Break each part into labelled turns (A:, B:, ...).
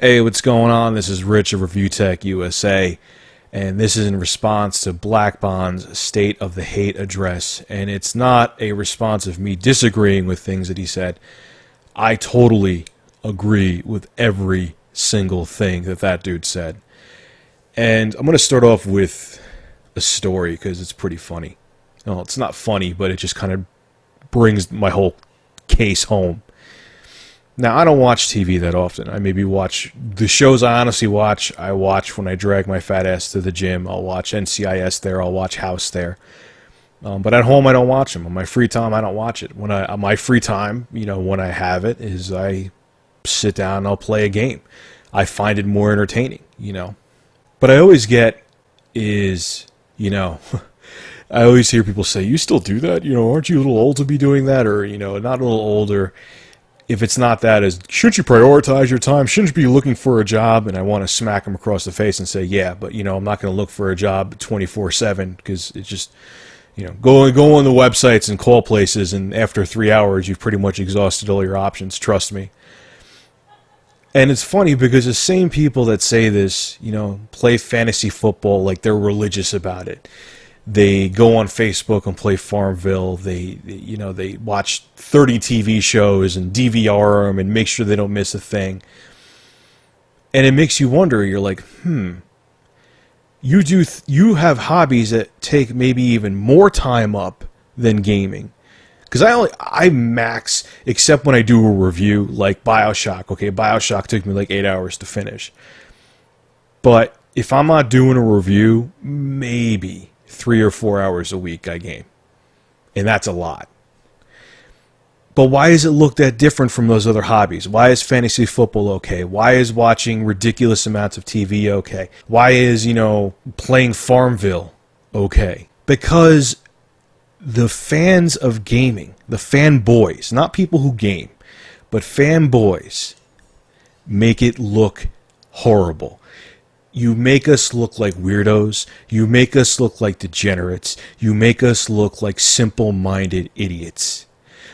A: Hey, what's going on? This is Rich of Review Tech USA, and this is in response to Black Bond's State of the Hate address. And it's not a response of me disagreeing with things that he said. I totally agree with every single thing that that dude said. And I'm going to start off with a story because it's pretty funny. No, it's not funny, but it just kind of brings my whole case home. Now, I don't watch TV that often. I maybe watch the shows I honestly watch. I watch when I drag my fat ass to the gym. I'll watch NCIS there. I'll watch House there. But at home, I don't watch them. On my free time, I don't watch it. On my free time, when I have it, is I sit down and I'll play a game. I find it more entertaining, But I always get is, I always hear people say, you still do that? Aren't you a little old to be doing that? Or, not a little older. If it's not that, is shouldn't you prioritize your time? Shouldn't you be looking for a job? And I want to smack them across the face and say, yeah, but I'm not going to look for a job 24/7 because it's just, go on the websites and call places, and after 3 hours, you've pretty much exhausted all your options. Trust me. And it's funny because the same people that say this, play fantasy football like they're religious about it. They go on Facebook and play Farmville. They watch 30 TV shows and DVR them and make sure they don't miss a thing. And it makes you wonder. You're like, you have hobbies that take maybe even more time up than gaming. Because I max, except when I do a review like BioShock. Okay, BioShock took me like 8 hours to finish. But if I'm not doing a review, maybe 3 or 4 hours a week I game. And that's a lot. But why is it looked at different from those other hobbies? Why is fantasy football okay? Why is watching ridiculous amounts of TV okay? Why is, playing Farmville okay? Because the fans of gaming, the fanboys, not people who game, but fanboys, make it look horrible. You make us look like weirdos. You make us look like degenerates. You make us look like simple-minded idiots.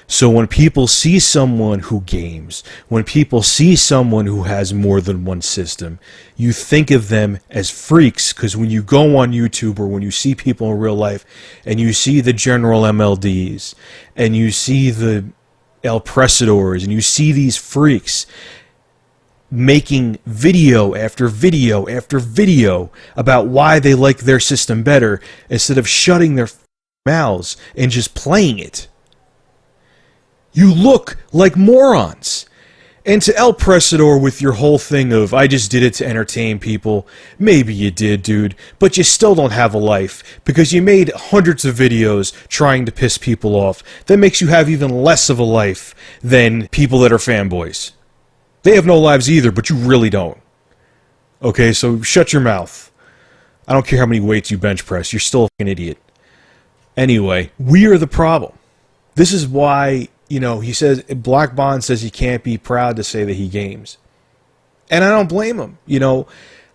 A: So when people see someone who games, when people see someone who has more than one system, you think of them as freaks, because when you go on YouTube or when you see people in real life and you see the General MLDs and you see the El Presadors and you see these freaks making video after video after video about why they like their system better instead of shutting their mouths and just playing it. You look like morons. And to El Presador with your whole thing of, I just did it to entertain people, maybe you did, dude, but you still don't have a life because you made hundreds of videos trying to piss people off. That makes you have even less of a life than people that are fanboys. They have no lives either, but you really don't. Okay, so shut your mouth. I don't care how many weights you bench press. You're still an idiot. Anyway, we are the problem. This is why, he says, Black Bond says he can't be proud to say that he games. And I don't blame him.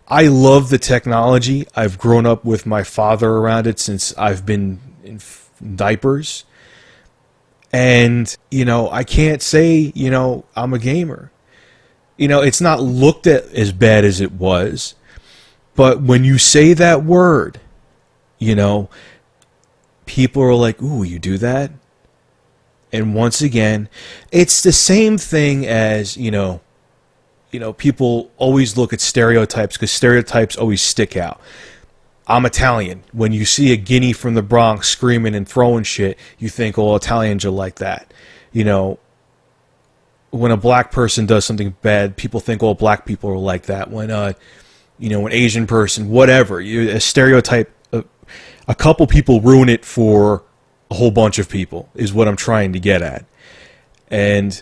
A: I love the technology. I've grown up with my father around it since I've been in diapers. And, I can't say, I'm a gamer. It's not looked at as bad as it was, but when you say that word, people are like, ooh, you do that? And once again, it's the same thing as, people always look at stereotypes because stereotypes always stick out. I'm Italian. When you see a Guinea from the Bronx screaming and throwing shit, you think, oh, Italians are like that. When a black person does something bad, people think all black people are like that. When, an Asian person, whatever, a stereotype, a couple people ruin it for a whole bunch of people, is what I'm trying to get at. And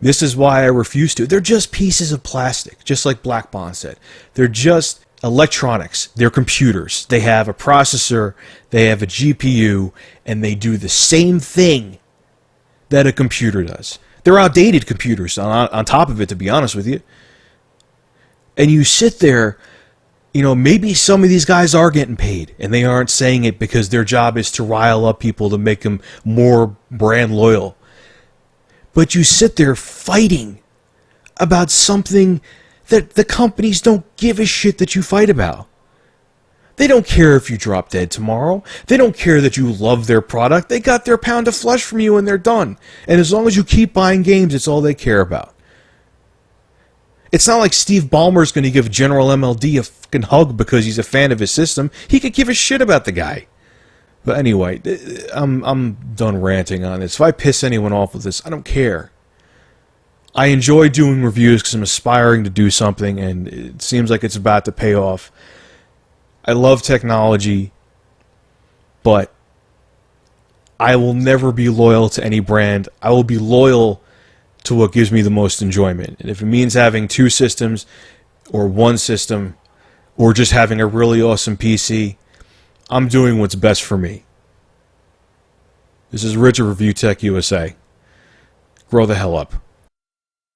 A: this is why I refuse to. They're just pieces of plastic, just like Black Bond said. They're just electronics. They're computers. They have a processor, they have a GPU, and they do the same thing that a computer does. They're outdated computers on top of it, to be honest with you. And you sit there, maybe some of these guys are getting paid, and they aren't saying it because their job is to rile up people to make them more brand loyal. But you sit there fighting about something the companies don't give a shit that you fight about. They don't care if you drop dead tomorrow. They don't care that you love their product. They got their pound of flesh from you and they're done. And as long as you keep buying games, it's all they care about. It's not like Steve Ballmer's going to give General MLD a fucking hug because he's a fan of his system. He could give a shit about the guy. But anyway, I'm done ranting on this. If I piss anyone off with this, I don't care. I enjoy doing reviews because I'm aspiring to do something, and it seems like it's about to pay off. I love technology, but I will never be loyal to any brand. I will be loyal to what gives me the most enjoyment. And if it means having 2 systems, or 1 system, or just having a really awesome PC, I'm doing what's best for me. This is Rich of Review Tech USA. Grow the hell up.